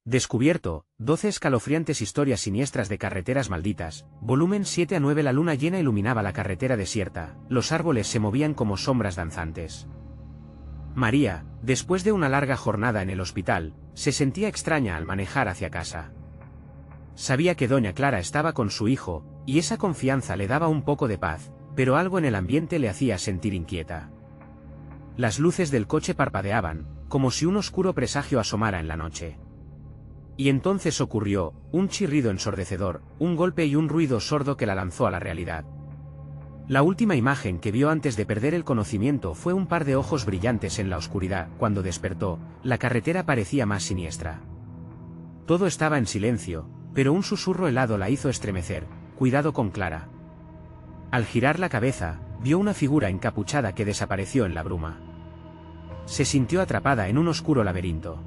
Descubierto, 12 escalofriantes historias siniestras de carreteras malditas, volumen 7 a 9. La luna llena iluminaba la carretera desierta, los árboles se movían como sombras danzantes. María, después de una larga jornada en el hospital, se sentía extraña al manejar hacia casa. Sabía que doña Clara estaba con su hijo, y esa confianza le daba un poco de paz, pero algo en el ambiente le hacía sentir inquieta. Las luces del coche parpadeaban, como si un oscuro presagio asomara en la noche. Y entonces ocurrió, un chirrido ensordecedor, un golpe y un ruido sordo que la lanzó a la realidad. La última imagen que vio antes de perder el conocimiento fue un par de ojos brillantes en la oscuridad. Cuando despertó, la carretera parecía más siniestra. Todo estaba en silencio, pero un susurro helado la hizo estremecer. Cuidado con Clara. Al girar la cabeza, vio una figura encapuchada que desapareció en la bruma. Se sintió atrapada en un oscuro laberinto.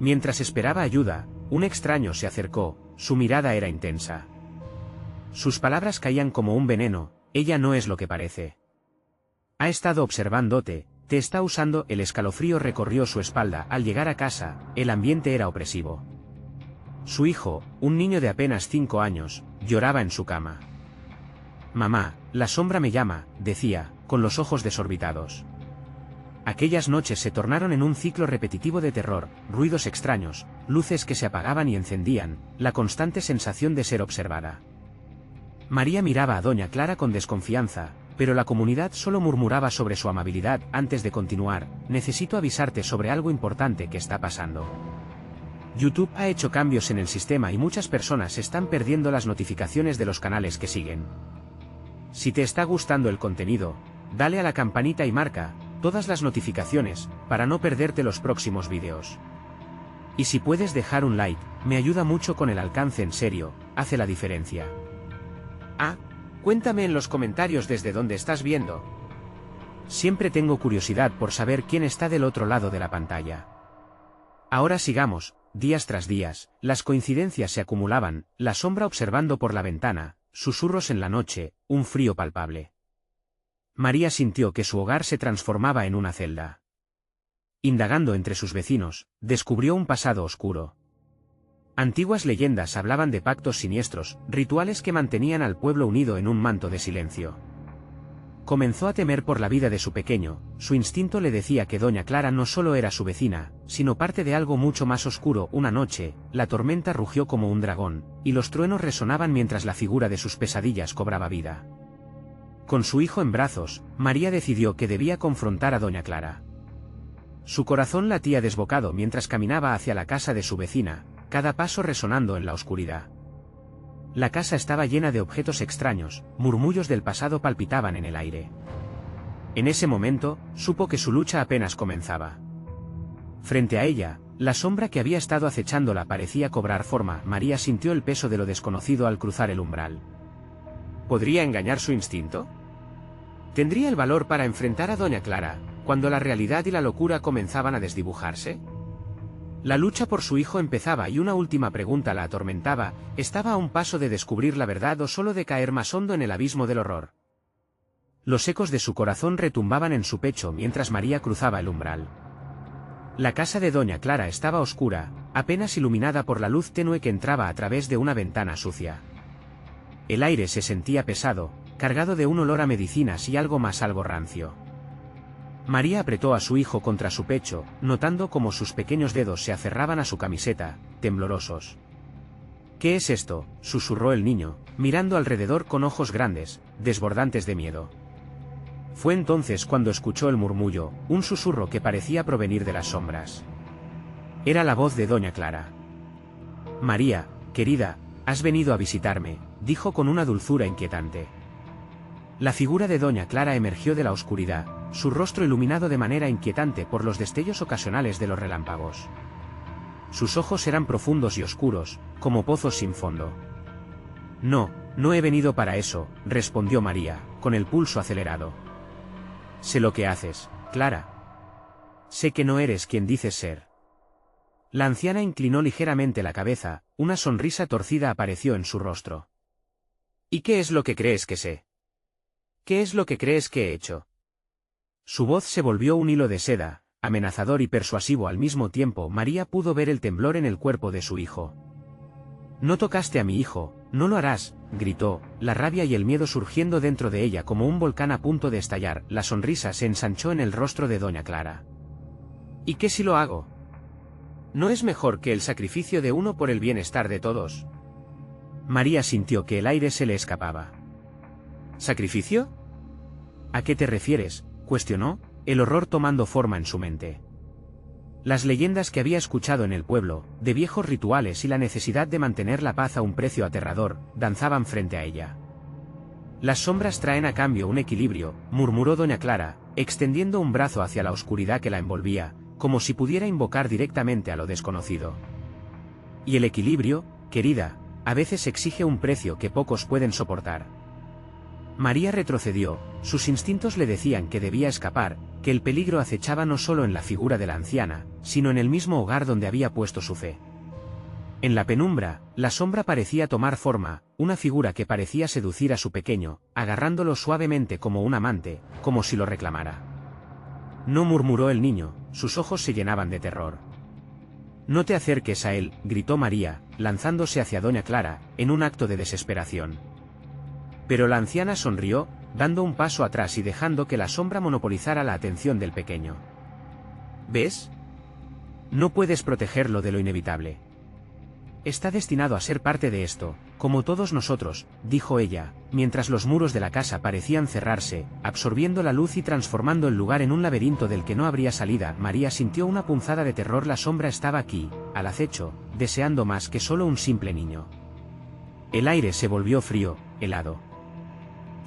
Mientras esperaba ayuda, un extraño se acercó, su mirada era intensa. Sus palabras caían como un veneno: ella no es lo que parece. Ha estado observándote, te está usando. El escalofrío recorrió su espalda. Al llegar a casa, el ambiente era opresivo. Su hijo, un niño de apenas 5 años, lloraba en su cama. Mamá, la sombra me llama, decía, con los ojos desorbitados. Aquellas noches se tornaron en un ciclo repetitivo de terror, ruidos extraños, luces que se apagaban y encendían, la constante sensación de ser observada. María miraba a doña Clara con desconfianza, pero la comunidad solo murmuraba sobre su amabilidad. Antes de continuar, necesito avisarte sobre algo importante que está pasando. YouTube ha hecho cambios en el sistema y muchas personas están perdiendo las notificaciones de los canales que siguen. Si te está gustando el contenido, dale a la campanita y marca todas las notificaciones, para no perderte los próximos vídeos. Y si puedes dejar un like, me ayuda mucho con el alcance. En serio, hace la diferencia. Cuéntame en los comentarios desde dónde estás viendo. Siempre tengo curiosidad por saber quién está del otro lado de la pantalla. Ahora sigamos. Días tras días, las coincidencias se acumulaban, la sombra observando por la ventana, susurros en la noche, un frío palpable. María sintió que su hogar se transformaba en una celda. Indagando entre sus vecinos, descubrió un pasado oscuro. Antiguas leyendas hablaban de pactos siniestros, rituales que mantenían al pueblo unido en un manto de silencio. Comenzó a temer por la vida de su pequeño. Su instinto le decía que doña Clara no solo era su vecina, sino parte de algo mucho más oscuro. Una noche, la tormenta rugió como un dragón, y los truenos resonaban mientras la figura de sus pesadillas cobraba vida. Con su hijo en brazos, María decidió que debía confrontar a doña Clara. Su corazón latía desbocado mientras caminaba hacia la casa de su vecina, cada paso resonando en la oscuridad. La casa estaba llena de objetos extraños, murmullos del pasado palpitaban en el aire. En ese momento, supo que su lucha apenas comenzaba. Frente a ella, la sombra que había estado acechándola parecía cobrar forma. María sintió el peso de lo desconocido al cruzar el umbral. ¿Podría engañar su instinto? ¿Tendría el valor para enfrentar a doña Clara, cuando la realidad y la locura comenzaban a desdibujarse? La lucha por su hijo empezaba y una última pregunta la atormentaba: ¿estaba a un paso de descubrir la verdad o solo de caer más hondo en el abismo del horror? Los ecos de su corazón retumbaban en su pecho mientras María cruzaba el umbral. La casa de doña Clara estaba oscura, apenas iluminada por la luz tenue que entraba a través de una ventana sucia. El aire se sentía pesado, cargado de un olor a medicinas y algo rancio. María apretó a su hijo contra su pecho, notando cómo sus pequeños dedos se aferraban a su camiseta, temblorosos. ¿Qué es esto?, susurró el niño, mirando alrededor con ojos grandes, desbordantes de miedo. Fue entonces cuando escuchó el murmullo, un susurro que parecía provenir de las sombras. Era la voz de doña Clara. María, querida, has venido a visitarme, dijo con una dulzura inquietante. La figura de doña Clara emergió de la oscuridad, su rostro iluminado de manera inquietante por los destellos ocasionales de los relámpagos. Sus ojos eran profundos y oscuros, como pozos sin fondo. No, no he venido para eso, respondió María, con el pulso acelerado. Sé lo que haces, Clara. Sé que no eres quien dices ser. La anciana inclinó ligeramente la cabeza, una sonrisa torcida apareció en su rostro. ¿Y qué es lo que crees que sé? ¿Qué es lo que crees que he hecho? Su voz se volvió un hilo de seda, amenazador y persuasivo al mismo tiempo. María pudo ver el temblor en el cuerpo de su hijo. «No tocaste a mi hijo, no lo harás», gritó, la rabia y el miedo surgiendo dentro de ella como un volcán a punto de estallar. La sonrisa se ensanchó en el rostro de doña Clara. «¿Y qué si lo hago? ¿No es mejor que el sacrificio de uno por el bienestar de todos?». María sintió que el aire se le escapaba. «¿Sacrificio? ¿A qué te refieres?», cuestionó, el horror tomando forma en su mente. Las leyendas que había escuchado en el pueblo, de viejos rituales y la necesidad de mantener la paz a un precio aterrador, danzaban frente a ella. «Las sombras traen a cambio un equilibrio», murmuró doña Clara, extendiendo un brazo hacia la oscuridad que la envolvía, como si pudiera invocar directamente a lo desconocido. «Y el equilibrio, querida, a veces exige un precio que pocos pueden soportar». María retrocedió, sus instintos le decían que debía escapar, que el peligro acechaba no solo en la figura de la anciana, sino en el mismo hogar donde había puesto su fe. En la penumbra, la sombra parecía tomar forma, una figura que parecía seducir a su pequeño, agarrándolo suavemente como un amante, como si lo reclamara. «No», murmuró el niño, sus ojos se llenaban de terror. «No te acerques a él», gritó María, lanzándose hacia doña Clara, en un acto de desesperación. Pero la anciana sonrió, dando un paso atrás y dejando que la sombra monopolizara la atención del pequeño. «¿Ves? No puedes protegerlo de lo inevitable. Está destinado a ser parte de esto, como todos nosotros», dijo ella, mientras los muros de la casa parecían cerrarse, absorbiendo la luz y transformando el lugar en un laberinto del que no habría salida. María sintió una punzada de terror. La sombra estaba aquí, al acecho, deseando más que solo un simple niño. El aire se volvió frío, helado.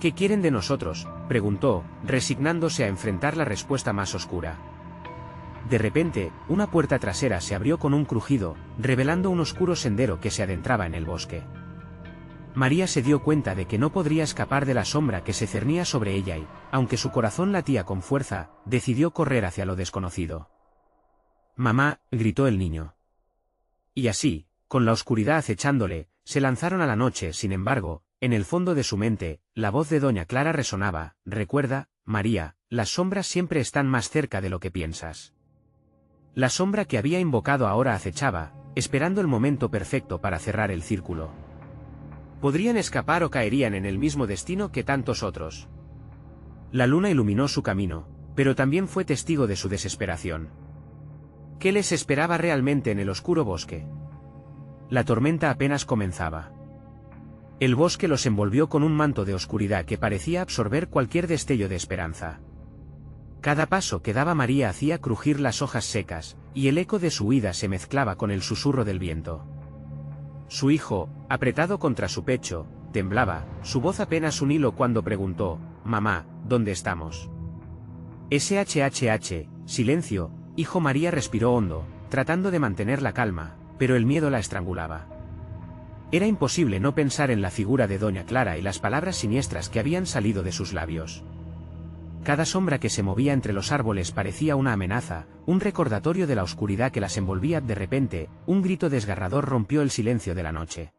«¿Qué quieren de nosotros?», preguntó, resignándose a enfrentar la respuesta más oscura. De repente, una puerta trasera se abrió con un crujido, revelando un oscuro sendero que se adentraba en el bosque. María se dio cuenta de que no podría escapar de la sombra que se cernía sobre ella y, aunque su corazón latía con fuerza, decidió correr hacia lo desconocido. «Mamá», gritó el niño. Y así, con la oscuridad acechándole, se lanzaron a la noche. Sin embargo, en el fondo de su mente, la voz de doña Clara resonaba: «Recuerda, María, las sombras siempre están más cerca de lo que piensas». La sombra que había invocado ahora acechaba, esperando el momento perfecto para cerrar el círculo. Podrían escapar o caerían en el mismo destino que tantos otros. La luna iluminó su camino, pero también fue testigo de su desesperación. ¿Qué les esperaba realmente en el oscuro bosque? La tormenta apenas comenzaba. El bosque los envolvió con un manto de oscuridad que parecía absorber cualquier destello de esperanza. Cada paso que daba María hacía crujir las hojas secas, y el eco de su huida se mezclaba con el susurro del viento. Su hijo, apretado contra su pecho, temblaba, su voz apenas un hilo cuando preguntó: «Mamá, ¿dónde estamos?». «SHHH, silencio», hijo. María respiró hondo, tratando de mantener la calma, pero el miedo la estrangulaba. Era imposible no pensar en la figura de doña Clara y las palabras siniestras que habían salido de sus labios. Cada sombra que se movía entre los árboles parecía una amenaza, un recordatorio de la oscuridad que las envolvía. De repente, un grito desgarrador rompió el silencio de la noche.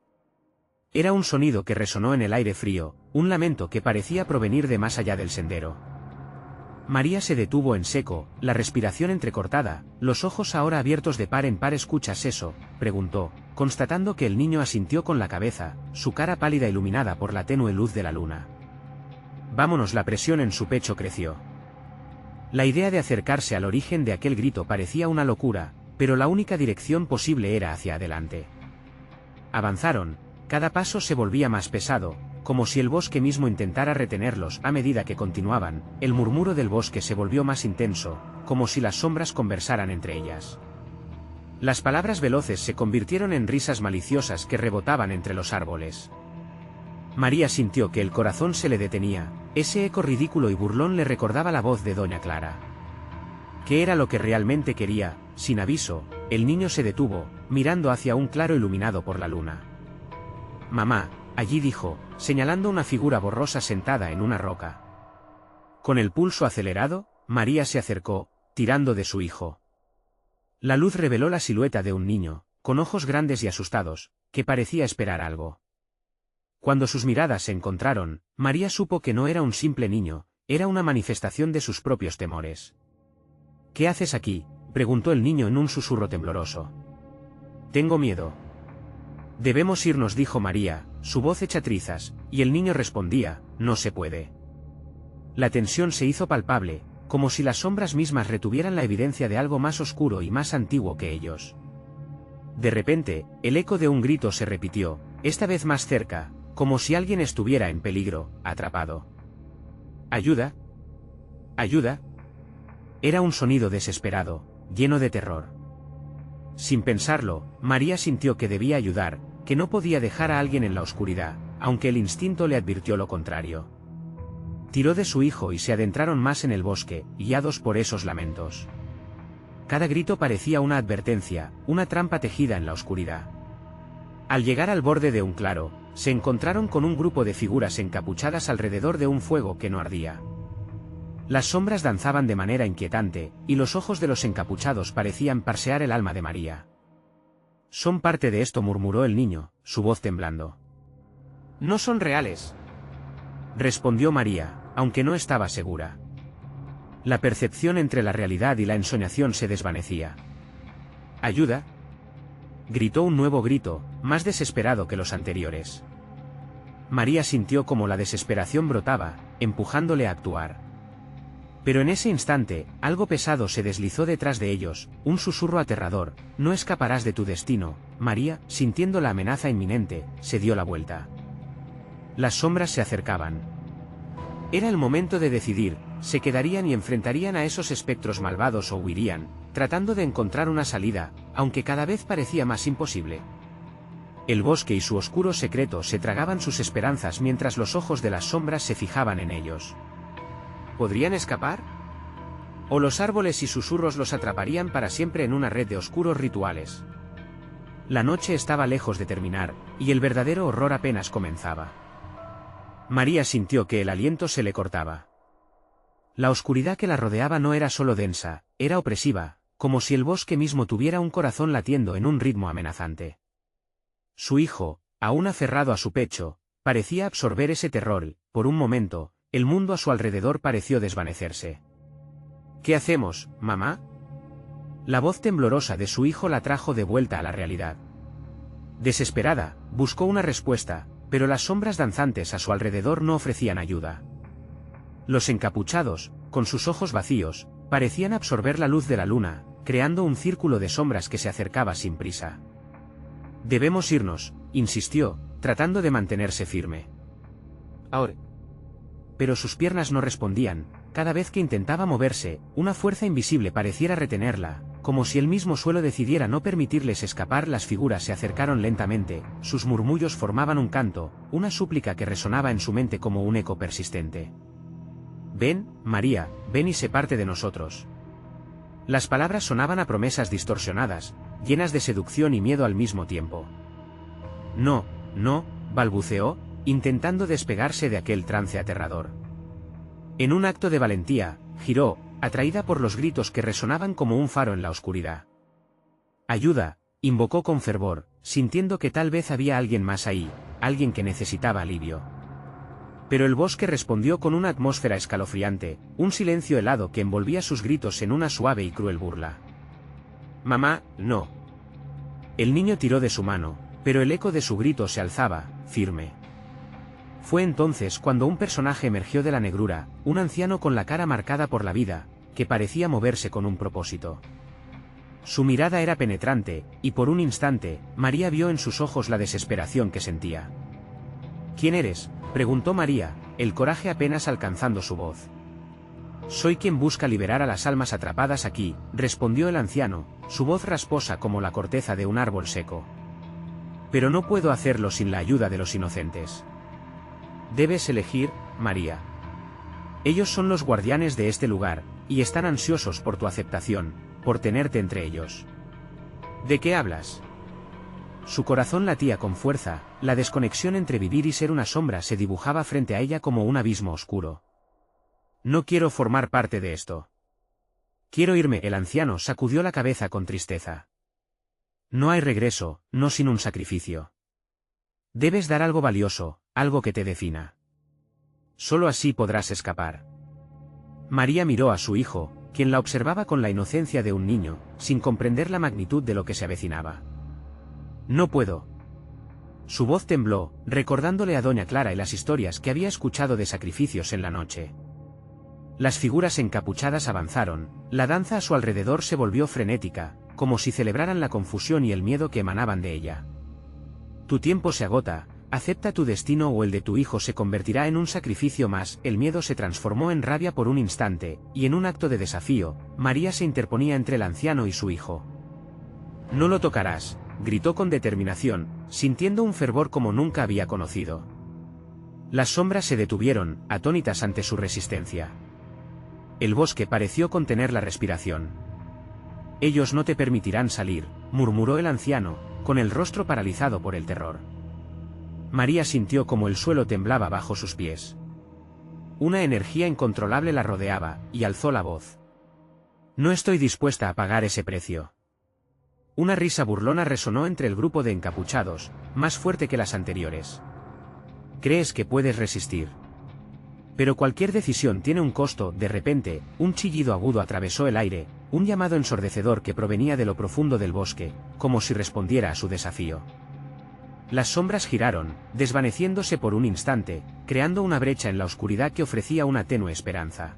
Era un sonido que resonó en el aire frío, un lamento que parecía provenir de más allá del sendero. María se detuvo en seco, la respiración entrecortada, los ojos ahora abiertos de par en par. «¿Escuchas eso?», preguntó, constatando que el niño asintió con la cabeza, su cara pálida iluminada por la tenue luz de la luna. «Vámonos». La presión en su pecho creció. La idea de acercarse al origen de aquel grito parecía una locura, pero la única dirección posible era hacia adelante. Avanzaron, cada paso se volvía más pesado, como si el bosque mismo intentara retenerlos. A medida que continuaban, el murmuro del bosque se volvió más intenso, como si las sombras conversaran entre ellas. Las palabras veloces se convirtieron en risas maliciosas que rebotaban entre los árboles. María sintió que el corazón se le detenía, ese eco ridículo y burlón le recordaba la voz de doña Clara. ¿Qué era lo que realmente quería? Sin aviso, el niño se detuvo, mirando hacia un claro iluminado por la luna. «Mamá», allí dijo, señalando una figura borrosa sentada en una roca. Con el pulso acelerado, María se acercó, tirando de su hijo. La luz reveló la silueta de un niño, con ojos grandes y asustados, que parecía esperar algo. Cuando sus miradas se encontraron, María supo que no era un simple niño, era una manifestación de sus propios temores. ¿Qué haces aquí?, preguntó el niño en un susurro tembloroso. Tengo miedo. Debemos irnos, dijo María, su voz hecha trizas, y el niño respondía, no se puede. La tensión se hizo palpable, como si las sombras mismas retuvieran la evidencia de algo más oscuro y más antiguo que ellos. De repente, el eco de un grito se repitió, esta vez más cerca, como si alguien estuviera en peligro, atrapado. ¿Ayuda? ¿Ayuda? Era un sonido desesperado, lleno de terror. Sin pensarlo, María sintió que debía ayudar, que no podía dejar a alguien en la oscuridad, aunque el instinto le advirtió lo contrario. Tiró de su hijo y se adentraron más en el bosque, guiados por esos lamentos. Cada grito parecía una advertencia, una trampa tejida en la oscuridad. Al llegar al borde de un claro, se encontraron con un grupo de figuras encapuchadas alrededor de un fuego que no ardía. Las sombras danzaban de manera inquietante, y los ojos de los encapuchados parecían parsear el alma de María. Son parte de esto, murmuró el niño, su voz temblando. No son reales, respondió María, aunque no estaba segura. La percepción entre la realidad y la ensoñación se desvanecía. ¿Ayuda? Gritó un nuevo grito, más desesperado que los anteriores. María sintió como la desesperación brotaba, empujándole a actuar. Pero en ese instante, algo pesado se deslizó detrás de ellos, un susurro aterrador, no escaparás de tu destino. María, sintiendo la amenaza inminente, se dio la vuelta. Las sombras se acercaban. Era el momento de decidir, se quedarían y enfrentarían a esos espectros malvados o huirían, tratando de encontrar una salida, aunque cada vez parecía más imposible. El bosque y su oscuro secreto se tragaban sus esperanzas mientras los ojos de las sombras se fijaban en ellos. ¿Podrían escapar? ¿O los árboles y susurros los atraparían para siempre en una red de oscuros rituales? La noche estaba lejos de terminar, y el verdadero horror apenas comenzaba. María sintió que el aliento se le cortaba. La oscuridad que la rodeaba no era solo densa, era opresiva, como si el bosque mismo tuviera un corazón latiendo en un ritmo amenazante. Su hijo, aún aferrado a su pecho, parecía absorber ese terror. Por un momento, el mundo a su alrededor pareció desvanecerse. ¿Qué hacemos, mamá? La voz temblorosa de su hijo la trajo de vuelta a la realidad. Desesperada, buscó una respuesta, pero las sombras danzantes a su alrededor no ofrecían ayuda. Los encapuchados, con sus ojos vacíos, parecían absorber la luz de la luna, creando un círculo de sombras que se acercaba sin prisa. Debemos irnos, insistió, tratando de mantenerse firme. Ahora. Pero sus piernas no respondían, cada vez que intentaba moverse, una fuerza invisible pareciera retenerla, como si el mismo suelo decidiera no permitirles escapar. Las figuras se acercaron lentamente, sus murmullos formaban un canto, una súplica que resonaba en su mente como un eco persistente. Ven, María, ven y sé parte de nosotros. Las palabras sonaban a promesas distorsionadas, llenas de seducción y miedo al mismo tiempo. No, no, balbuceó, intentando despegarse de aquel trance aterrador. En un acto de valentía, giró, atraída por los gritos que resonaban como un faro en la oscuridad. Ayuda, invocó con fervor, sintiendo que tal vez había alguien más ahí, alguien que necesitaba alivio. Pero el bosque respondió con una atmósfera escalofriante, un silencio helado que envolvía sus gritos en una suave y cruel burla. Mamá, no. El niño tiró de su mano, pero el eco de su grito se alzaba, firme. Fue entonces cuando un personaje emergió de la negrura, un anciano con la cara marcada por la vida, que parecía moverse con un propósito. Su mirada era penetrante, y por un instante, María vio en sus ojos la desesperación que sentía. ¿Quién eres?, preguntó María, el coraje apenas alcanzando su voz. Soy quien busca liberar a las almas atrapadas aquí, respondió el anciano, su voz rasposa como la corteza de un árbol seco. Pero no puedo hacerlo sin la ayuda de los inocentes. Debes elegir, María. Ellos son los guardianes de este lugar, y están ansiosos por tu aceptación, por tenerte entre ellos. ¿De qué hablas? Su corazón latía con fuerza, la desconexión entre vivir y ser una sombra se dibujaba frente a ella como un abismo oscuro. No quiero formar parte de esto. Quiero irme. El anciano sacudió la cabeza con tristeza. No hay regreso, no sin un sacrificio. Debes dar algo valioso, algo que te defina. Solo así podrás escapar. María miró a su hijo, quien la observaba con la inocencia de un niño, sin comprender la magnitud de lo que se avecinaba. «No puedo». Su voz tembló, recordándole a doña Clara y las historias que había escuchado de sacrificios en la noche. Las figuras encapuchadas avanzaron, la danza a su alrededor se volvió frenética, como si celebraran la confusión y el miedo que emanaban de ella. «Tu tiempo se agota, acepta tu destino o el de tu hijo se convertirá en un sacrificio más». El miedo se transformó en rabia por un instante, y en un acto de desafío, María se interponía entre el anciano y su hijo. «No lo tocarás», gritó con determinación, sintiendo un fervor como nunca había conocido. Las sombras se detuvieron, atónitas ante su resistencia. El bosque pareció contener la respiración. «Ellos no te permitirán salir», murmuró el anciano, con el rostro paralizado por el terror. María sintió como el suelo temblaba bajo sus pies. Una energía incontrolable la rodeaba, y alzó la voz. «No estoy dispuesta a pagar ese precio». Una risa burlona resonó entre el grupo de encapuchados, más fuerte que las anteriores. «¿Crees que puedes resistir? Pero cualquier decisión tiene un costo». De repente, un chillido agudo atravesó el aire, un llamado ensordecedor que provenía de lo profundo del bosque, como si respondiera a su desafío. Las sombras giraron, desvaneciéndose por un instante, creando una brecha en la oscuridad que ofrecía una tenue esperanza.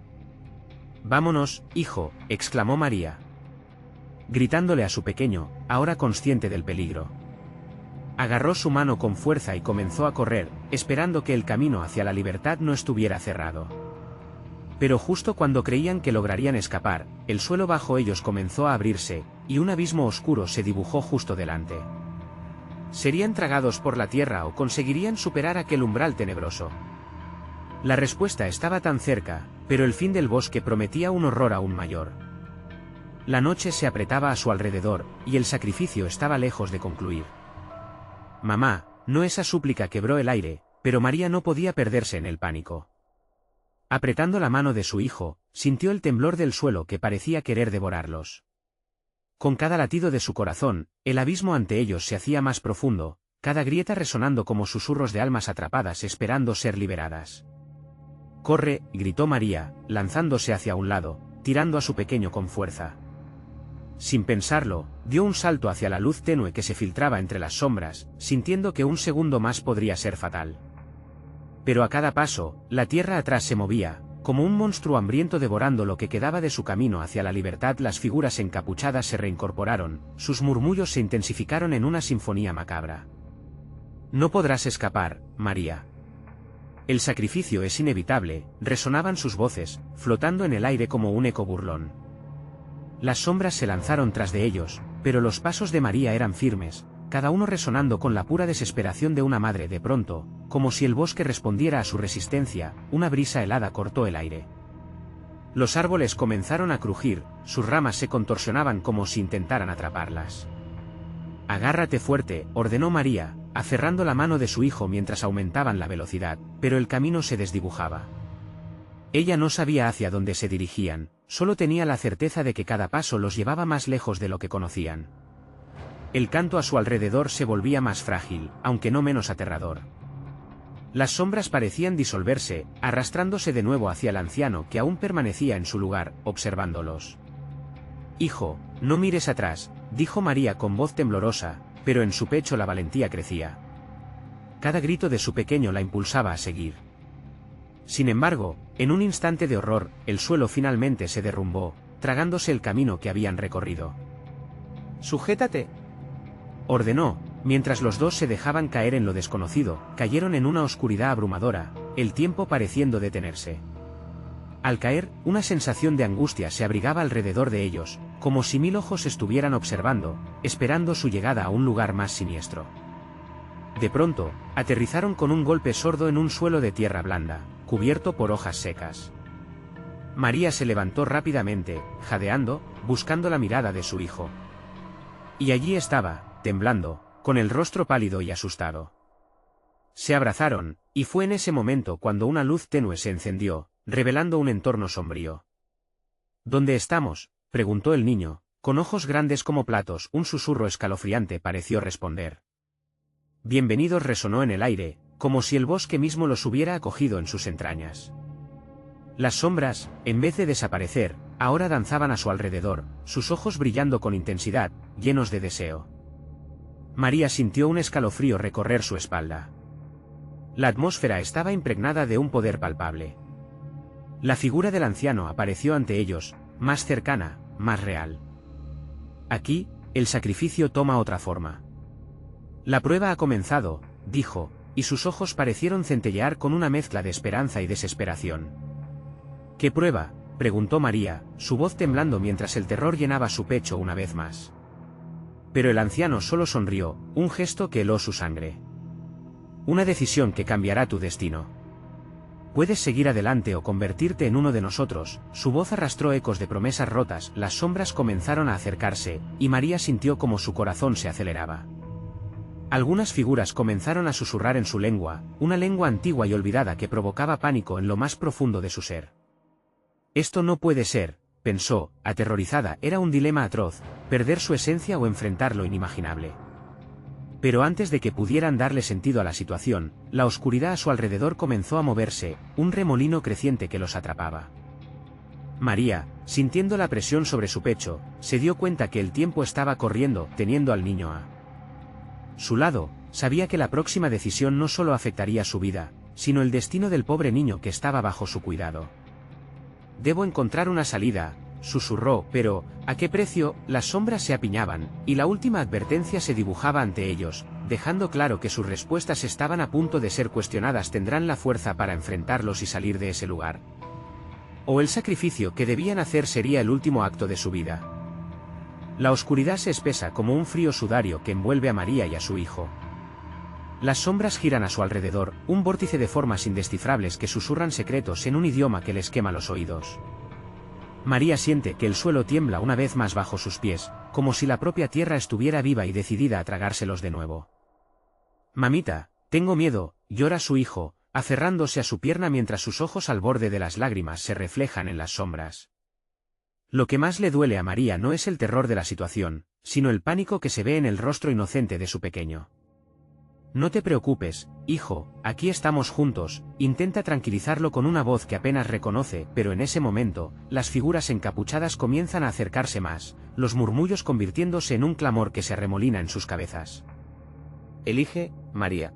«Vámonos, hijo», exclamó María, gritándole a su pequeño, ahora consciente del peligro. Agarró su mano con fuerza y comenzó a correr, esperando que el camino hacia la libertad no estuviera cerrado. Pero justo cuando creían que lograrían escapar, el suelo bajo ellos comenzó a abrirse, y un abismo oscuro se dibujó justo delante. ¿Serían tragados por la tierra o conseguirían superar aquel umbral tenebroso? La respuesta estaba tan cerca, pero el fin del bosque prometía un horror aún mayor. La noche se apretaba a su alrededor, y el sacrificio estaba lejos de concluir. «Mamá», no, esa súplica quebró el aire, pero María no podía perderse en el pánico. Apretando la mano de su hijo, sintió el temblor del suelo que parecía querer devorarlos. Con cada latido de su corazón, el abismo ante ellos se hacía más profundo, cada grieta resonando como susurros de almas atrapadas esperando ser liberadas. «Corre», gritó María, lanzándose hacia un lado, tirando a su pequeño con fuerza. Sin pensarlo, dio un salto hacia la luz tenue que se filtraba entre las sombras, sintiendo que un segundo más podría ser fatal. Pero a cada paso, la tierra atrás se movía, como un monstruo hambriento devorando lo que quedaba de su camino hacia la libertad. Las figuras encapuchadas se reincorporaron, sus murmullos se intensificaron en una sinfonía macabra. «No podrás escapar, María. El sacrificio es inevitable», resonaban sus voces, flotando en el aire como un eco burlón. Las sombras se lanzaron tras de ellos, pero los pasos de María eran firmes, cada uno resonando con la pura desesperación de una madre. De pronto, como si el bosque respondiera a su resistencia, una brisa helada cortó el aire. Los árboles comenzaron a crujir, sus ramas se contorsionaban como si intentaran atraparlas. «Agárrate fuerte», ordenó María, aferrando la mano de su hijo mientras aumentaban la velocidad, pero el camino se desdibujaba. Ella no sabía hacia dónde se dirigían, solo tenía la certeza de que cada paso los llevaba más lejos de lo que conocían. El canto a su alrededor se volvía más frágil, aunque no menos aterrador. Las sombras parecían disolverse, arrastrándose de nuevo hacia el anciano que aún permanecía en su lugar, observándolos. «Hijo, no mires atrás», dijo María con voz temblorosa, pero en su pecho la valentía crecía. Cada grito de su pequeño la impulsaba a seguir. Sin embargo, en un instante de horror, el suelo finalmente se derrumbó, tragándose el camino que habían recorrido. «Sujétate», ordenó, mientras los dos se dejaban caer en lo desconocido. Cayeron en una oscuridad abrumadora, el tiempo pareciendo detenerse. Al caer, una sensación de angustia se abrigaba alrededor de ellos, como si 1000 ojos estuvieran observando, esperando su llegada a un lugar más siniestro. De pronto, aterrizaron con un golpe sordo en un suelo de tierra blanda, cubierto por hojas secas. María se levantó rápidamente, jadeando, buscando la mirada de su hijo. Y allí estaba, temblando, con el rostro pálido y asustado. Se abrazaron, y fue en ese momento cuando una luz tenue se encendió, revelando un entorno sombrío. «¿Dónde estamos?», preguntó el niño, con ojos grandes como platos. Un susurro escalofriante pareció responder. «Bienvenidos», resonó en el aire, como si el bosque mismo los hubiera acogido en sus entrañas. Las sombras, en vez de desaparecer, ahora danzaban a su alrededor, sus ojos brillando con intensidad, llenos de deseo. María sintió un escalofrío recorrer su espalda. La atmósfera estaba impregnada de un poder palpable. La figura del anciano apareció ante ellos, más cercana, más real. Aquí, el sacrificio toma otra forma. La prueba ha comenzado, dijo, y sus ojos parecieron centellear con una mezcla de esperanza y desesperación. ¿Qué prueba?, preguntó María, su voz temblando mientras el terror llenaba su pecho una vez más. Pero el anciano solo sonrió, un gesto que heló su sangre. Una decisión que cambiará tu destino. Puedes seguir adelante o convertirte en uno de nosotros. Su voz arrastró ecos de promesas rotas, las sombras comenzaron a acercarse, y María sintió como su corazón se aceleraba. Algunas figuras comenzaron a susurrar en su lengua, una lengua antigua y olvidada que provocaba pánico en lo más profundo de su ser. Esto no puede ser, pensó, aterrorizada, era un dilema atroz, perder su esencia o enfrentar lo inimaginable. Pero antes de que pudieran darle sentido a la situación, la oscuridad a su alrededor comenzó a moverse, un remolino creciente que los atrapaba. María, sintiendo la presión sobre su pecho, se dio cuenta que el tiempo estaba corriendo, teniendo al niño a su lado, sabía que la próxima decisión no solo afectaría su vida, sino el destino del pobre niño que estaba bajo su cuidado. Debo encontrar una salida, susurró, pero, ¿a qué precio? Las sombras se apiñaban, y la última advertencia se dibujaba ante ellos, dejando claro que sus respuestas estaban a punto de ser cuestionadas. ¿Tendrán la fuerza para enfrentarlos y salir de ese lugar? ¿O el sacrificio que debían hacer sería el último acto de su vida? La oscuridad se espesa como un frío sudario que envuelve a María y a su hijo. Las sombras giran a su alrededor, un vórtice de formas indescifrables que susurran secretos en un idioma que les quema los oídos. María siente que el suelo tiembla una vez más bajo sus pies, como si la propia tierra estuviera viva y decidida a tragárselos de nuevo. «Mamita, tengo miedo», llora su hijo, aferrándose a su pierna mientras sus ojos al borde de las lágrimas se reflejan en las sombras. Lo que más le duele a María no es el terror de la situación, sino el pánico que se ve en el rostro inocente de su pequeño. «No te preocupes, hijo, aquí estamos juntos», intenta tranquilizarlo con una voz que apenas reconoce, pero en ese momento, las figuras encapuchadas comienzan a acercarse más, los murmullos convirtiéndose en un clamor que se arremolina en sus cabezas. «Elige, María.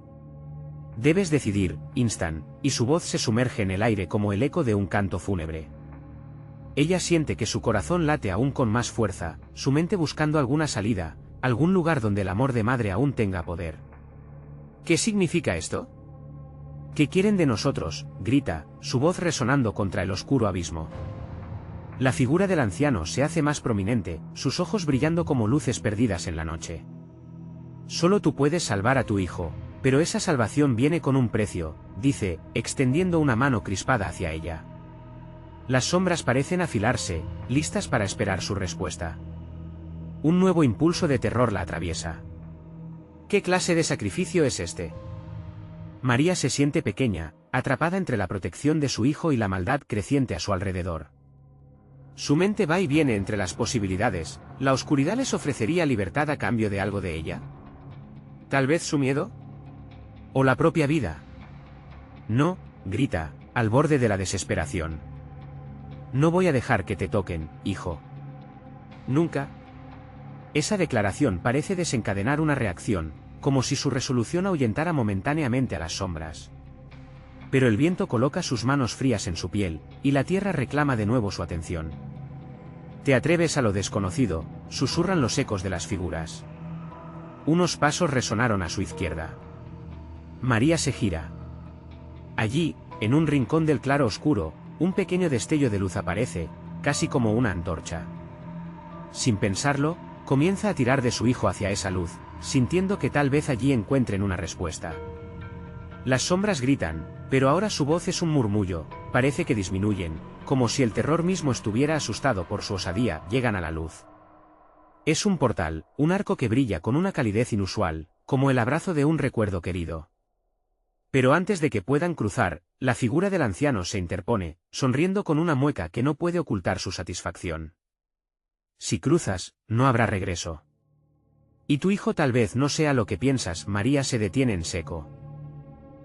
Debes decidir», instan, y su voz se sumerge en el aire como el eco de un canto fúnebre. Ella siente que su corazón late aún con más fuerza, su mente buscando alguna salida, algún lugar donde el amor de madre aún tenga poder. «¿Qué significa esto? ¿Qué quieren de nosotros?», grita, su voz resonando contra el oscuro abismo. La figura del anciano se hace más prominente, sus ojos brillando como luces perdidas en la noche. «Solo tú puedes salvar a tu hijo, pero esa salvación viene con un precio», dice, extendiendo una mano crispada hacia ella. Las sombras parecen afilarse, listas para esperar su respuesta. Un nuevo impulso de terror la atraviesa. ¿Qué clase de sacrificio es este? María se siente pequeña, atrapada entre la protección de su hijo y la maldad creciente a su alrededor. Su mente va y viene entre las posibilidades. ¿La oscuridad les ofrecería libertad a cambio de algo de ella? ¿Tal vez su miedo? ¿O la propia vida? «No», grita, al borde de la desesperación. «No voy a dejar que te toquen, hijo. Nunca». Esa declaración parece desencadenar una reacción, como si su resolución ahuyentara momentáneamente a las sombras. Pero el viento coloca sus manos frías en su piel, y la tierra reclama de nuevo su atención. «Te atreves a lo desconocido», susurran los ecos de las figuras. Unos pasos resonaron a su izquierda. María se gira. Allí, en un rincón del claro oscuro, un pequeño destello de luz aparece, casi como una antorcha. Sin pensarlo, comienza a tirar de su hijo hacia esa luz, sintiendo que tal vez allí encuentren una respuesta. Las sombras gritan, pero ahora su voz es un murmullo, parece que disminuyen, como si el terror mismo estuviera asustado por su osadía. Llegan a la luz. Es un portal, un arco que brilla con una calidez inusual, como el abrazo de un recuerdo querido. Pero antes de que puedan cruzar, la figura del anciano se interpone, sonriendo con una mueca que no puede ocultar su satisfacción. «Si cruzas, no habrá regreso. Y tu hijo tal vez no sea lo que piensas». María se detiene en seco.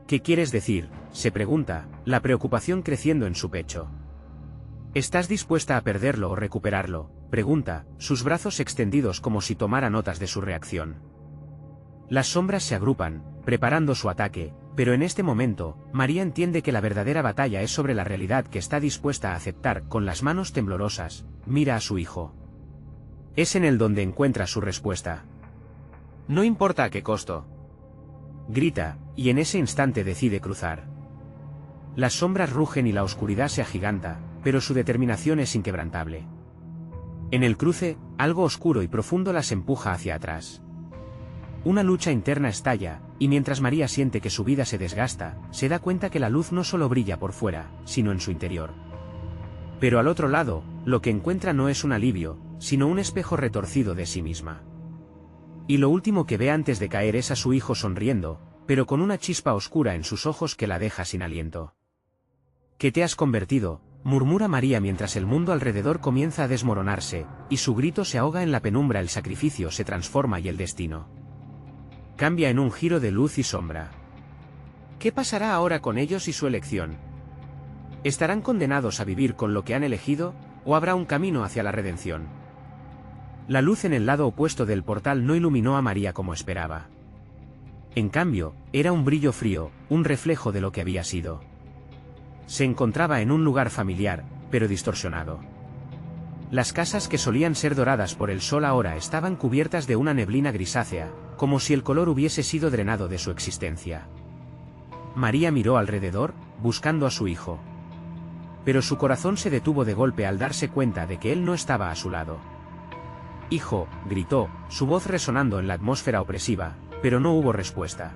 «¿Qué quieres decir?», se pregunta, la preocupación creciendo en su pecho. ¿Estás dispuesta a perderlo o recuperarlo?, pregunta, sus brazos extendidos como si tomara notas de su reacción. Las sombras se agrupan, preparando su ataque, pero en este momento, María entiende que la verdadera batalla es sobre la realidad que está dispuesta a aceptar. Con las manos temblorosas, mira a su hijo. Es en él donde encuentra su respuesta. No importa a qué costo. Grita, y en ese instante decide cruzar. Las sombras rugen y la oscuridad se agiganta, pero su determinación es inquebrantable. En el cruce, algo oscuro y profundo las empuja hacia atrás. Una lucha interna estalla, y mientras María siente que su vida se desgasta, se da cuenta que la luz no solo brilla por fuera, sino en su interior. Pero al otro lado, lo que encuentra no es un alivio, sino un espejo retorcido de sí misma. Y lo último que ve antes de caer es a su hijo sonriendo, pero con una chispa oscura en sus ojos que la deja sin aliento. ¿Qué te has convertido?, murmura María mientras el mundo alrededor comienza a desmoronarse, y su grito se ahoga en la penumbra. El sacrificio se transforma y el destino cambia en un giro de luz y sombra. ¿Qué pasará ahora con ellos y su elección? ¿Estarán condenados a vivir con lo que han elegido, o habrá un camino hacia la redención? La luz en el lado opuesto del portal no iluminó a María como esperaba. En cambio, era un brillo frío, un reflejo de lo que había sido. Se encontraba en un lugar familiar, pero distorsionado. Las casas que solían ser doradas por el sol ahora estaban cubiertas de una neblina grisácea, como si el color hubiese sido drenado de su existencia. María miró alrededor, buscando a su hijo. Pero su corazón se detuvo de golpe al darse cuenta de que él no estaba a su lado. «Hijo», gritó, su voz resonando en la atmósfera opresiva, pero no hubo respuesta.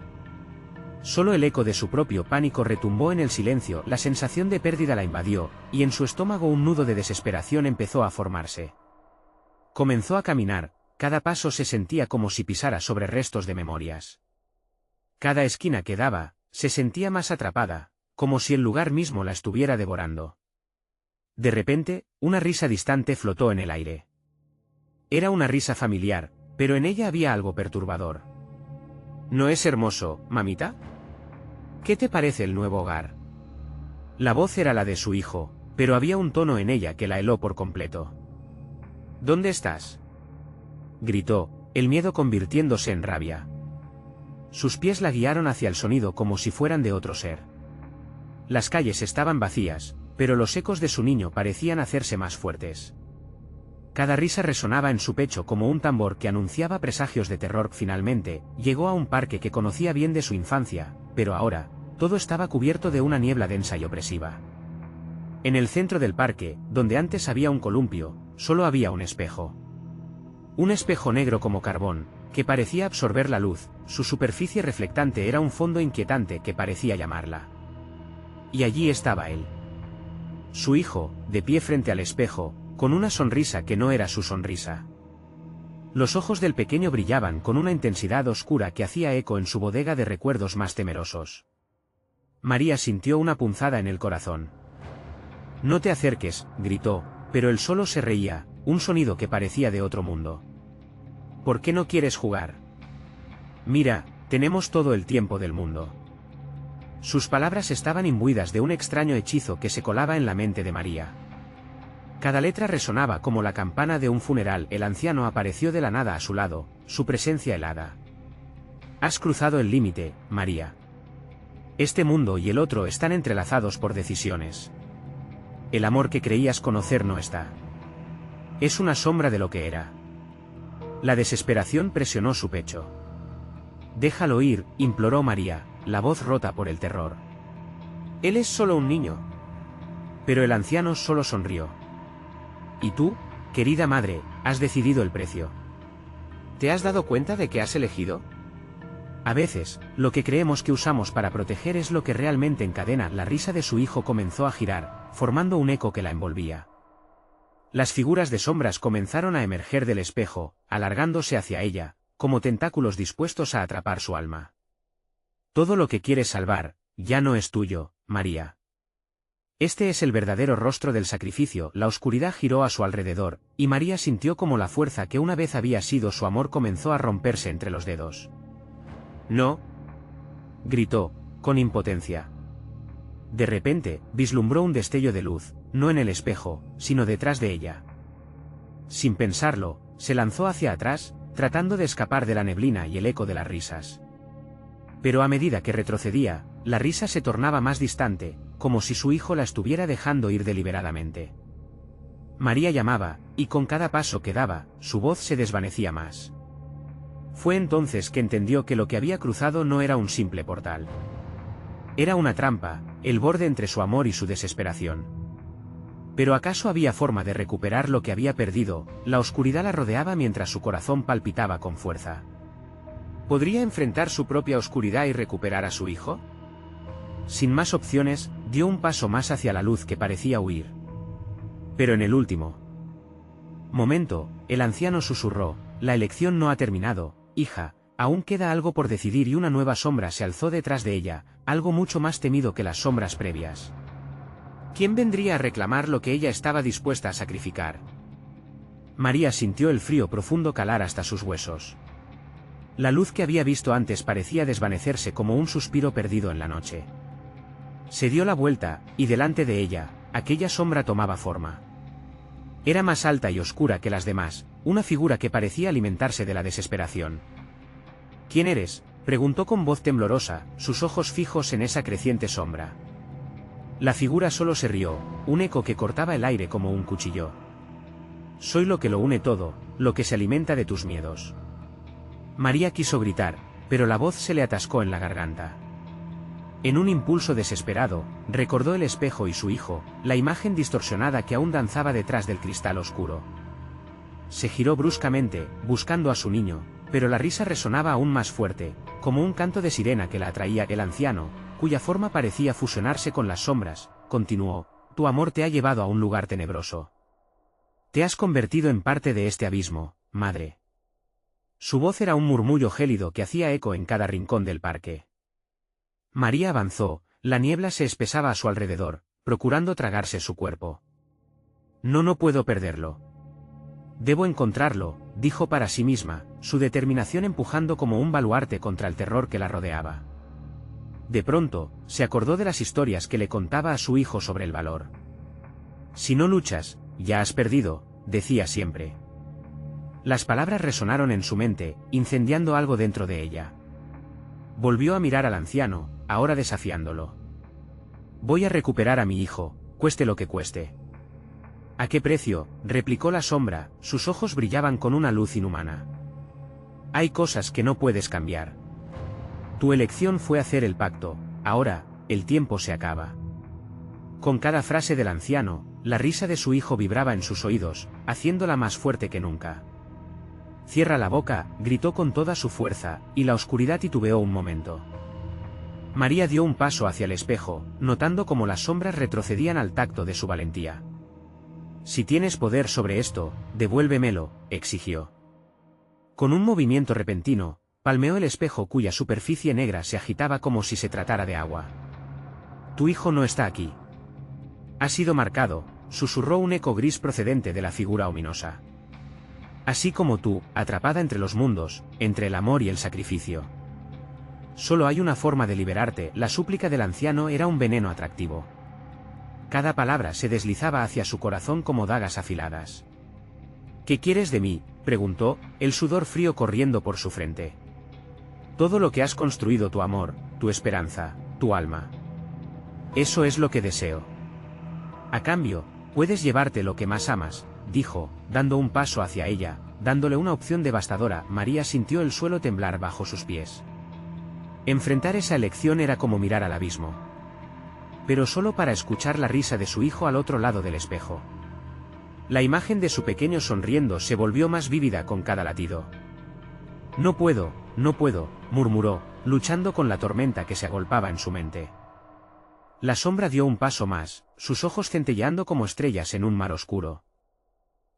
Solo el eco de su propio pánico retumbó en el silencio. La sensación de pérdida la invadió, y en su estómago un nudo de desesperación empezó a formarse. Comenzó a caminar, cada paso se sentía como si pisara sobre restos de memorias. Cada esquina que daba, se sentía más atrapada, como si el lugar mismo la estuviera devorando. De repente, una risa distante flotó en el aire. Era una risa familiar, pero en ella había algo perturbador. ¿No es hermoso, mamita? ¿Qué te parece el nuevo hogar? La voz era la de su hijo, pero había un tono en ella que la heló por completo. ¿Dónde estás?, gritó, el miedo convirtiéndose en rabia. Sus pies la guiaron hacia el sonido como si fueran de otro ser. Las calles estaban vacías, pero los ecos de su niño parecían hacerse más fuertes. Cada risa resonaba en su pecho como un tambor que anunciaba presagios de terror. Finalmente, llegó a un parque que conocía bien de su infancia, pero ahora, todo estaba cubierto de una niebla densa y opresiva. En el centro del parque, donde antes había un columpio, solo había un espejo. Un espejo negro como carbón, que parecía absorber la luz. Su superficie reflectante era un fondo inquietante que parecía llamarla. Y allí estaba él. Su hijo, de pie frente al espejo, con una sonrisa que no era su sonrisa. Los ojos del pequeño brillaban con una intensidad oscura que hacía eco en su bodega de recuerdos más temerosos. María sintió una punzada en el corazón. «No te acerques», gritó, pero él solo se reía, un sonido que parecía de otro mundo. «¿Por qué no quieres jugar? Mira, tenemos todo el tiempo del mundo». Sus palabras estaban imbuidas de un extraño hechizo que se colaba en la mente de María. Cada letra resonaba como la campana de un funeral. El anciano apareció de la nada a su lado, su presencia helada. «Has cruzado el límite, María. Este mundo y el otro están entrelazados por decisiones. El amor que creías conocer no está. Es una sombra de lo que era». La desesperación presionó su pecho. «Déjalo ir», imploró María, la voz rota por el terror. «Él es solo un niño». Pero el anciano solo sonrió. «¿Y tú, querida madre, has decidido el precio? ¿Te has dado cuenta de que has elegido? A veces, lo que creemos que usamos para proteger es lo que realmente encadena». La risa de su hijo comenzó a girar, formando un eco que la envolvía. Las figuras de sombras comenzaron a emerger del espejo, alargándose hacia ella, como tentáculos dispuestos a atrapar su alma. «Todo lo que quieres salvar, ya no es tuyo, María. Este es el verdadero rostro del sacrificio». La oscuridad giró a su alrededor, y María sintió como la fuerza que una vez había sido su amor comenzó a romperse entre los dedos. «No», gritó, con impotencia. De repente, vislumbró un destello de luz, no en el espejo, sino detrás de ella. Sin pensarlo, se lanzó hacia atrás, tratando de escapar de la neblina y el eco de las risas. Pero a medida que retrocedía, la risa se tornaba más distante, como si su hijo la estuviera dejando ir deliberadamente. María llamaba, y con cada paso que daba, su voz se desvanecía más. Fue entonces que entendió que lo que había cruzado no era un simple portal. Era una trampa, el borde entre su amor y su desesperación. Pero ¿acaso había forma de recuperar lo que había perdido? La oscuridad la rodeaba mientras su corazón palpitaba con fuerza. ¿Podría enfrentar su propia oscuridad y recuperar a su hijo? Sin más opciones, dio un paso más hacia la luz que parecía huir. Pero en el último momento, el anciano susurró: «La elección no ha terminado, hija, aún queda algo por decidir», y una nueva sombra se alzó detrás de ella, algo mucho más temido que las sombras previas. ¿Quién vendría a reclamar lo que ella estaba dispuesta a sacrificar? María sintió el frío profundo calar hasta sus huesos. La luz que había visto antes parecía desvanecerse como un suspiro perdido en la noche. Se dio la vuelta, y delante de ella, aquella sombra tomaba forma. Era más alta y oscura que las demás, una figura que parecía alimentarse de la desesperación. «¿Quién eres?», preguntó con voz temblorosa, sus ojos fijos en esa creciente sombra. La figura solo se rió, un eco que cortaba el aire como un cuchillo. «Soy lo que lo une todo, lo que se alimenta de tus miedos». María quiso gritar, pero la voz se le atascó en la garganta. En un impulso desesperado, recordó el espejo y su hijo, la imagen distorsionada que aún danzaba detrás del cristal oscuro. Se giró bruscamente, buscando a su niño, pero la risa resonaba aún más fuerte, como un canto de sirena que la atraía. El anciano, cuya forma parecía fusionarse con las sombras, continuó: «Tu amor te ha llevado a un lugar tenebroso. Te has convertido en parte de este abismo, madre». Su voz era un murmullo gélido que hacía eco en cada rincón del parque. María avanzó, la niebla se espesaba a su alrededor, procurando tragarse su cuerpo. No puedo perderlo. Debo encontrarlo», dijo para sí misma, su determinación empujando como un baluarte contra el terror que la rodeaba. De pronto, se acordó de las historias que le contaba a su hijo sobre el valor. «Si no luchas, ya has perdido», decía siempre. Las palabras resonaron en su mente, incendiando algo dentro de ella. Volvió a mirar al anciano, ahora desafiándolo. «Voy a recuperar a mi hijo, cueste lo que cueste». «¿A qué precio?», replicó la sombra, sus ojos brillaban con una luz inhumana. «Hay cosas que no puedes cambiar. Tu elección fue hacer el pacto, ahora, el tiempo se acaba». Con cada frase del anciano, la risa de su hijo vibraba en sus oídos, haciéndola más fuerte que nunca. «Cierra la boca», gritó con toda su fuerza, y la oscuridad titubeó un momento. María dio un paso hacia el espejo, notando cómo las sombras retrocedían al tacto de su valentía. «Si tienes poder sobre esto, devuélvemelo», exigió. Con un movimiento repentino, palmeó el espejo cuya superficie negra se agitaba como si se tratara de agua. «Tu hijo no está aquí. Ha sido marcado», susurró un eco gris procedente de la figura ominosa. «Así como tú, atrapada entre los mundos, entre el amor y el sacrificio. Solo hay una forma de liberarte». La súplica del anciano era un veneno atractivo. Cada palabra se deslizaba hacia su corazón como dagas afiladas. «¿Qué quieres de mí?», preguntó, el sudor frío corriendo por su frente. «Todo lo que has construido, tu amor, tu esperanza, tu alma. Eso es lo que deseo. A cambio, puedes llevarte lo que más amas», dijo, dando un paso hacia ella, dándole una opción devastadora. María sintió el suelo temblar bajo sus pies. Enfrentar esa elección era como mirar al abismo. Pero solo para escuchar la risa de su hijo al otro lado del espejo. La imagen de su pequeño sonriendo se volvió más vívida con cada latido. No puedo», murmuró, luchando con la tormenta que se agolpaba en su mente. La sombra dio un paso más, sus ojos centelleando como estrellas en un mar oscuro.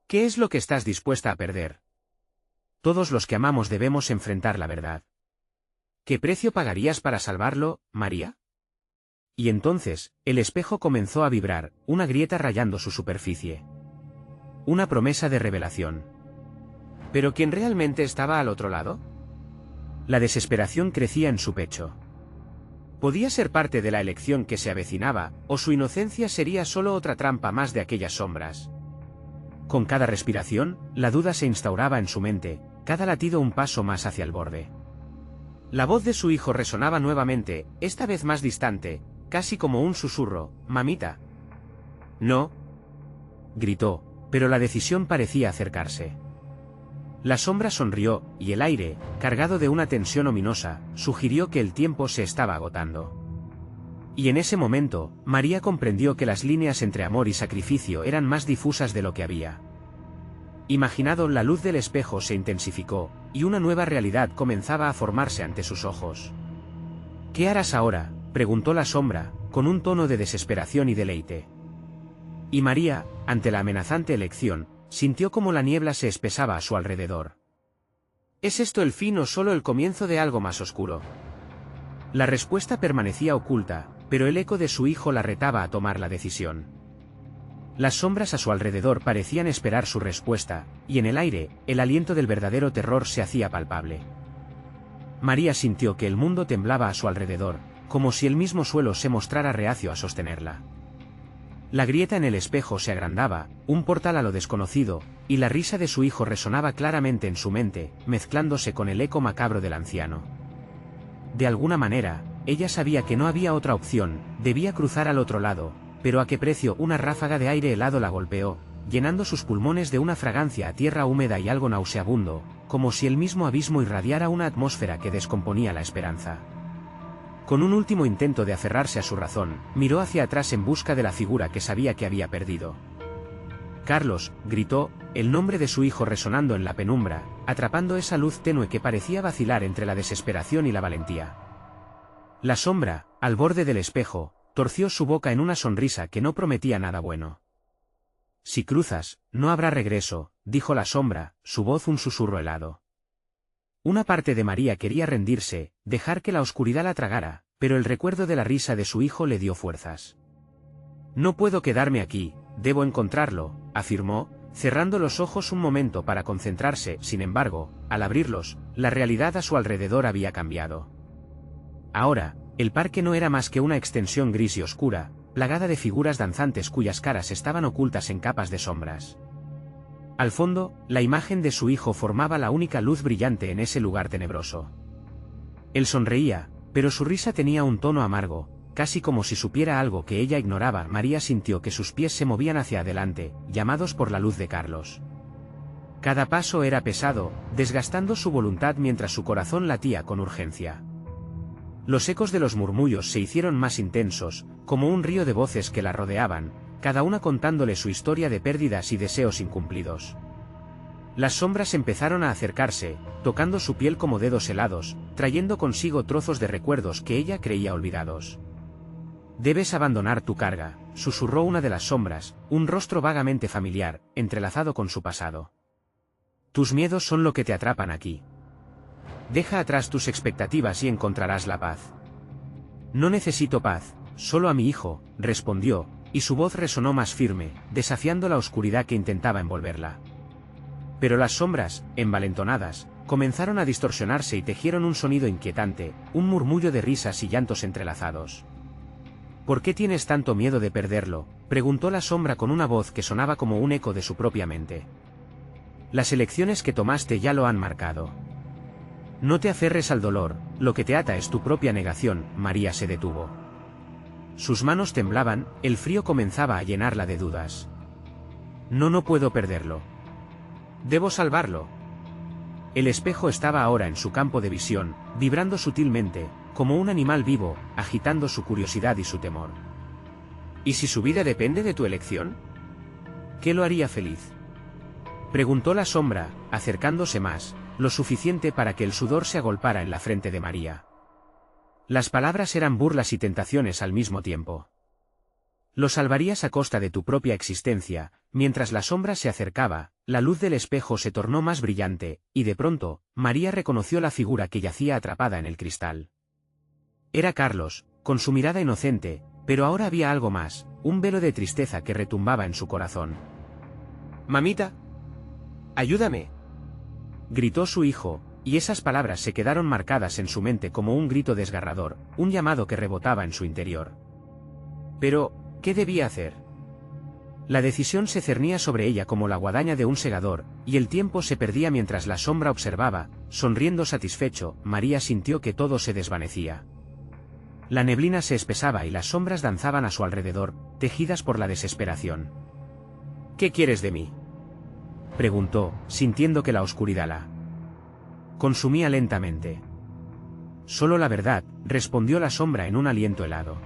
«¿Qué es lo que estás dispuesta a perder? Todos los que amamos debemos enfrentar la verdad. ¿Qué precio pagarías para salvarlo, María?». Y entonces, el espejo comenzó a vibrar, una grieta rayando su superficie. Una promesa de revelación. ¿Pero quién realmente estaba al otro lado? La desesperación crecía en su pecho. Podía ser parte de la elección que se avecinaba, o su inocencia sería solo otra trampa más de aquellas sombras. Con cada respiración, la duda se instauraba en su mente, cada latido un paso más hacia el borde. La voz de su hijo resonaba nuevamente, esta vez más distante, casi como un susurro: «Mamita». «No», gritó, pero la decisión parecía acercarse. La sombra sonrió, y el aire, cargado de una tensión ominosa, sugirió que el tiempo se estaba agotando. Y en ese momento, María comprendió que las líneas entre amor y sacrificio eran más difusas de lo que había imaginado. La luz del espejo se intensificó, y una nueva realidad comenzaba a formarse ante sus ojos. «¿Qué harás ahora?», preguntó la sombra, con un tono de desesperación y deleite. Y María, ante la amenazante elección, sintió como la niebla se espesaba a su alrededor. ¿Es esto el fin o solo el comienzo de algo más oscuro? La respuesta permanecía oculta, pero el eco de su hijo la retaba a tomar la decisión. Las sombras a su alrededor parecían esperar su respuesta, y en el aire, el aliento del verdadero terror se hacía palpable. María sintió que el mundo temblaba a su alrededor, como si el mismo suelo se mostrara reacio a sostenerla. La grieta en el espejo se agrandaba, un portal a lo desconocido, y la risa de su hijo resonaba claramente en su mente, mezclándose con el eco macabro del anciano. De alguna manera, ella sabía que no había otra opción, debía cruzar al otro lado, pero ¿a qué precio? Una ráfaga de aire helado la golpeó, llenando sus pulmones de una fragancia a tierra húmeda y algo nauseabundo, como si el mismo abismo irradiara una atmósfera que descomponía la esperanza. Con un último intento de aferrarse a su razón, miró hacia atrás en busca de la figura que sabía que había perdido. «Carlos», gritó, el nombre de su hijo resonando en la penumbra, atrapando esa luz tenue que parecía vacilar entre la desesperación y la valentía. La sombra, al borde del espejo, torció su boca en una sonrisa que no prometía nada bueno. «Si cruzas, no habrá regreso», dijo la sombra, su voz un susurro helado. Una parte de María quería rendirse, dejar que la oscuridad la tragara, pero el recuerdo de la risa de su hijo le dio fuerzas. «No puedo quedarme aquí, debo encontrarlo», afirmó, cerrando los ojos un momento para concentrarse. Sin embargo, al abrirlos, la realidad a su alrededor había cambiado. Ahora, el parque no era más que una extensión gris y oscura, plagada de figuras danzantes cuyas caras estaban ocultas en capas de sombras. Al fondo, la imagen de su hijo formaba la única luz brillante en ese lugar tenebroso. Él sonreía, pero su risa tenía un tono amargo, casi como si supiera algo que ella ignoraba. María sintió que sus pies se movían hacia adelante, llamados por la luz de Carlos. Cada paso era pesado, desgastando su voluntad mientras su corazón latía con urgencia. Los ecos de los murmullos se hicieron más intensos, como un río de voces que la rodeaban, cada una contándole su historia de pérdidas y deseos incumplidos. Las sombras empezaron a acercarse, tocando su piel como dedos helados, trayendo consigo trozos de recuerdos que ella creía olvidados. «Debes abandonar tu carga», susurró una de las sombras, un rostro vagamente familiar, entrelazado con su pasado. «Tus miedos son lo que te atrapan aquí. Deja atrás tus expectativas y encontrarás la paz». «No necesito paz, solo a mi hijo», respondió, y su voz resonó más firme, desafiando la oscuridad que intentaba envolverla. Pero las sombras, envalentonadas, comenzaron a distorsionarse y tejieron un sonido inquietante, un murmullo de risas y llantos entrelazados. «¿Por qué tienes tanto miedo de perderlo?», preguntó la sombra con una voz que sonaba como un eco de su propia mente. «Las elecciones que tomaste ya lo han marcado. No te aferres al dolor, lo que te ata es tu propia negación». María se detuvo. Sus manos temblaban, el frío comenzaba a llenarla de dudas. No puedo perderlo. Debo salvarlo». El espejo estaba ahora en su campo de visión, vibrando sutilmente, como un animal vivo, agitando su curiosidad y su temor. «¿Y si su vida depende de tu elección? ¿Qué lo haría feliz?», preguntó la sombra, acercándose más, lo suficiente para que el sudor se agolpara en la frente de María. Las palabras eran burlas y tentaciones al mismo tiempo. «Lo salvarías a costa de tu propia existencia». Mientras la sombra se acercaba, la luz del espejo se tornó más brillante, y de pronto, María reconoció la figura que yacía atrapada en el cristal. Era Carlos, con su mirada inocente, pero ahora había algo más, un velo de tristeza que retumbaba en su corazón. «Mamita, ayúdame», gritó su hijo, y esas palabras se quedaron marcadas en su mente como un grito desgarrador, un llamado que rebotaba en su interior. Pero, ¿qué debía hacer? La decisión se cernía sobre ella como la guadaña de un segador, y el tiempo se perdía mientras la sombra observaba. Sonriendo satisfecho, María sintió que todo se desvanecía. La neblina se espesaba y las sombras danzaban a su alrededor, tejidas por la desesperación. ¿Qué quieres de mí?, preguntó, sintiendo que la oscuridad la consumía lentamente. Solo la verdad, respondió la sombra en un aliento helado.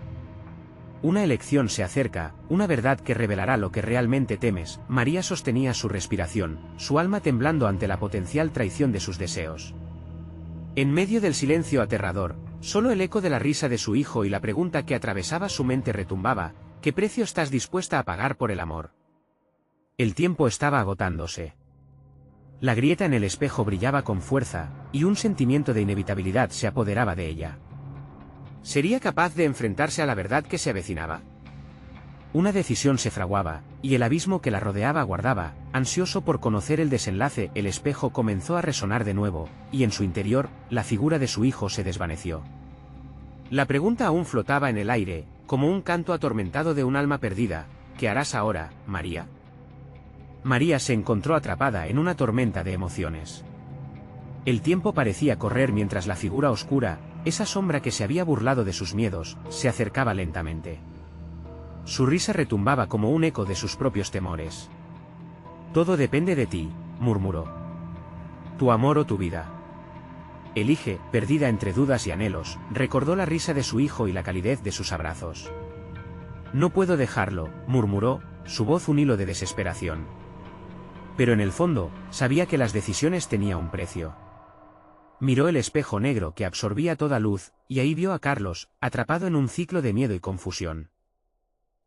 Una elección se acerca, una verdad que revelará lo que realmente temes. María sostenía su respiración, su alma temblando ante la potencial traición de sus deseos. En medio del silencio aterrador, solo el eco de la risa de su hijo y la pregunta que atravesaba su mente retumbaba: ¿qué precio estás dispuesta a pagar por el amor? El tiempo estaba agotándose. La grieta en el espejo brillaba con fuerza, y un sentimiento de inevitabilidad se apoderaba de ella. ¿Sería capaz de enfrentarse a la verdad que se avecinaba? Una decisión se fraguaba, y el abismo que la rodeaba aguardaba, ansioso por conocer el desenlace. El espejo comenzó a resonar de nuevo, y en su interior, la figura de su hijo se desvaneció. La pregunta aún flotaba en el aire, como un canto atormentado de un alma perdida. ¿Qué harás ahora, María? María se encontró atrapada en una tormenta de emociones. El tiempo parecía correr mientras la figura oscura, esa sombra que se había burlado de sus miedos, se acercaba lentamente. Su risa retumbaba como un eco de sus propios temores. Todo depende de ti, murmuró. Tu amor o tu vida. Elige. Perdida entre dudas y anhelos, recordó la risa de su hijo y la calidez de sus abrazos. No puedo dejarlo, murmuró, su voz un hilo de desesperación. Pero en el fondo, sabía que las decisiones tenían un precio. Miró el espejo negro que absorbía toda luz, y ahí vio a Carlos, atrapado en un ciclo de miedo y confusión.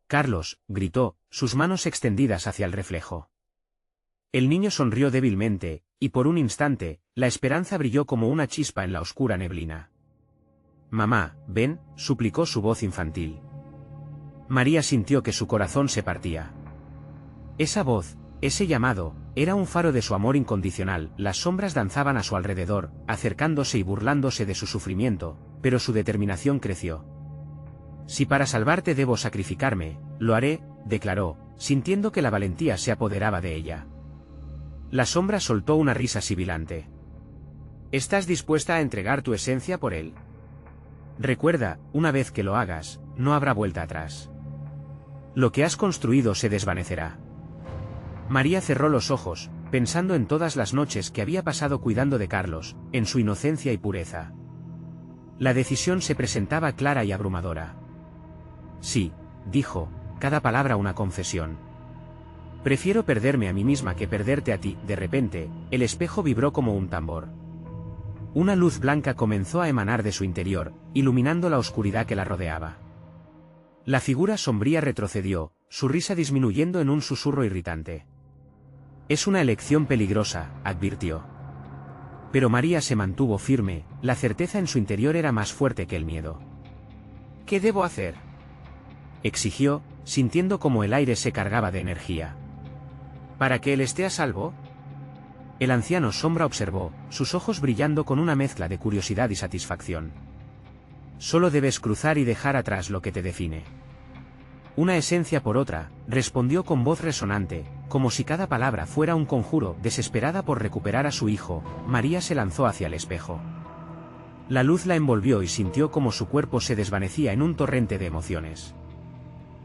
«Carlos», gritó, sus manos extendidas hacia el reflejo. El niño sonrió débilmente, y por un instante, la esperanza brilló como una chispa en la oscura neblina. «Mamá, ven», suplicó su voz infantil. María sintió que su corazón se partía. Esa voz, ese llamado, era un faro de su amor incondicional. Las sombras danzaban a su alrededor, acercándose y burlándose de su sufrimiento, pero su determinación creció. «Si para salvarte debo sacrificarme, lo haré», declaró, sintiendo que la valentía se apoderaba de ella. La sombra soltó una risa sibilante. «¿Estás dispuesta a entregar tu esencia por él? Recuerda, una vez que lo hagas, no habrá vuelta atrás. Lo que has construido se desvanecerá». María cerró los ojos, pensando en todas las noches que había pasado cuidando de Carlos, en su inocencia y pureza. La decisión se presentaba clara y abrumadora. «Sí», dijo, cada palabra una confesión. «Prefiero perderme a mí misma que perderte a ti». De repente, el espejo vibró como un tambor. Una luz blanca comenzó a emanar de su interior, iluminando la oscuridad que la rodeaba. La figura sombría retrocedió, su risa disminuyendo en un susurro irritante. «Es una elección peligrosa», advirtió. Pero María se mantuvo firme, la certeza en su interior era más fuerte que el miedo. «¿Qué debo hacer?», exigió, sintiendo como el aire se cargaba de energía. «¿Para que él esté a salvo?». El anciano sombra observó, sus ojos brillando con una mezcla de curiosidad y satisfacción. «Solo debes cruzar y dejar atrás lo que te define». «Una esencia por otra», respondió con voz resonante, como si cada palabra fuera un conjuro. Desesperada por recuperar a su hijo, María se lanzó hacia el espejo. La luz la envolvió y sintió como su cuerpo se desvanecía en un torrente de emociones.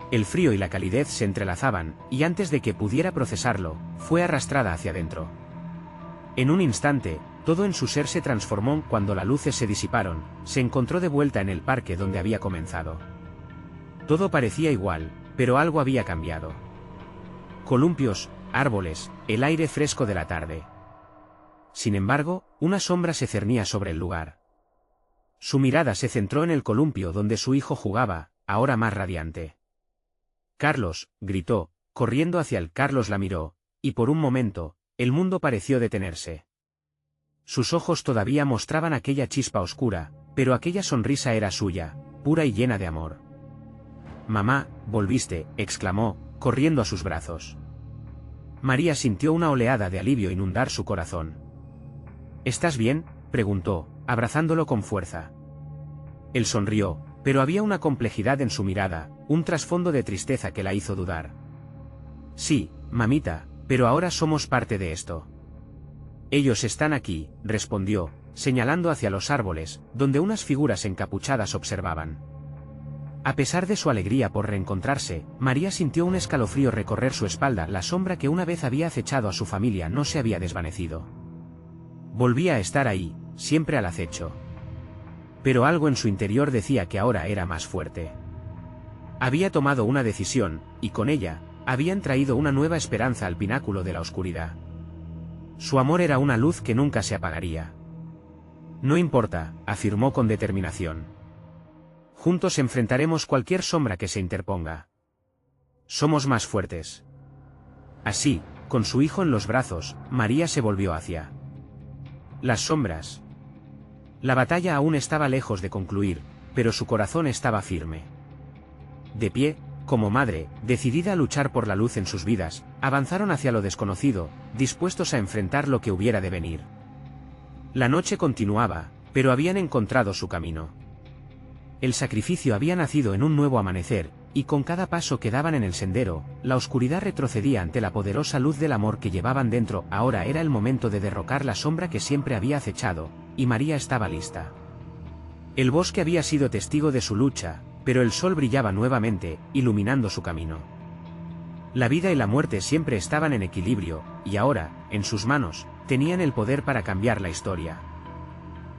El frío y la calidez se entrelazaban, y antes de que pudiera procesarlo, fue arrastrada hacia adentro. En un instante, todo en su ser se transformó. Cuando las luces se disiparon, se encontró de vuelta en el parque donde había comenzado. Todo parecía igual, pero algo había cambiado. Columpios, árboles, el aire fresco de la tarde. Sin embargo, una sombra se cernía sobre el lugar. Su mirada se centró en el columpio donde su hijo jugaba, ahora más radiante. «Carlos», gritó, corriendo hacia él. Carlos la miró, y por un momento, el mundo pareció detenerse. Sus ojos todavía mostraban aquella chispa oscura, pero aquella sonrisa era suya, pura y llena de amor. «Mamá, volviste», exclamó, corriendo a sus brazos. María sintió una oleada de alivio inundar su corazón. «¿Estás bien?», preguntó, abrazándolo con fuerza. Él sonrió, pero había una complejidad en su mirada, un trasfondo de tristeza que la hizo dudar. Sí, mamita, pero ahora somos parte de esto. Ellos están aquí, respondió, señalando hacia los árboles, donde unas figuras encapuchadas observaban. A pesar de su alegría por reencontrarse, María sintió un escalofrío recorrer su espalda. La sombra que una vez había acechado a su familia no se había desvanecido. Volvía a estar ahí, siempre al acecho. Pero algo en su interior decía que ahora era más fuerte. Había tomado una decisión, y con ella, habían traído una nueva esperanza al pináculo de la oscuridad. Su amor era una luz que nunca se apagaría. No importa, afirmó con determinación. Juntos enfrentaremos cualquier sombra que se interponga. Somos más fuertes. Así, con su hijo en los brazos, María se volvió hacia las sombras. La batalla aún estaba lejos de concluir, pero su corazón estaba firme. De pie, como madre, decidida a luchar por la luz en sus vidas, avanzaron hacia lo desconocido, dispuestos a enfrentar lo que hubiera de venir. La noche continuaba, pero habían encontrado su camino. El sacrificio había nacido en un nuevo amanecer, y con cada paso que daban en el sendero, la oscuridad retrocedía ante la poderosa luz del amor que llevaban dentro. Ahora era el momento de derrocar la sombra que siempre había acechado, y María estaba lista. El bosque había sido testigo de su lucha, pero el sol brillaba nuevamente, iluminando su camino. La vida y la muerte siempre estaban en equilibrio, y ahora, en sus manos, tenían el poder para cambiar la historia.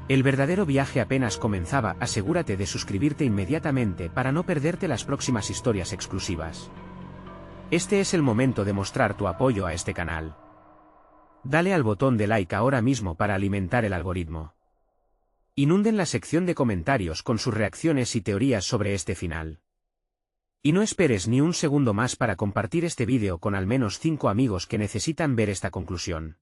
El verdadero viaje apenas comenzaba. Asegúrate de suscribirte inmediatamente para no perderte las próximas historias exclusivas. Este es el momento de mostrar tu apoyo a este canal. Dale al botón de like ahora mismo para alimentar el algoritmo. Inunden la sección de comentarios con sus reacciones y teorías sobre este final. Y no esperes ni un segundo más para compartir este vídeo con al menos 5 amigos que necesitan ver esta conclusión.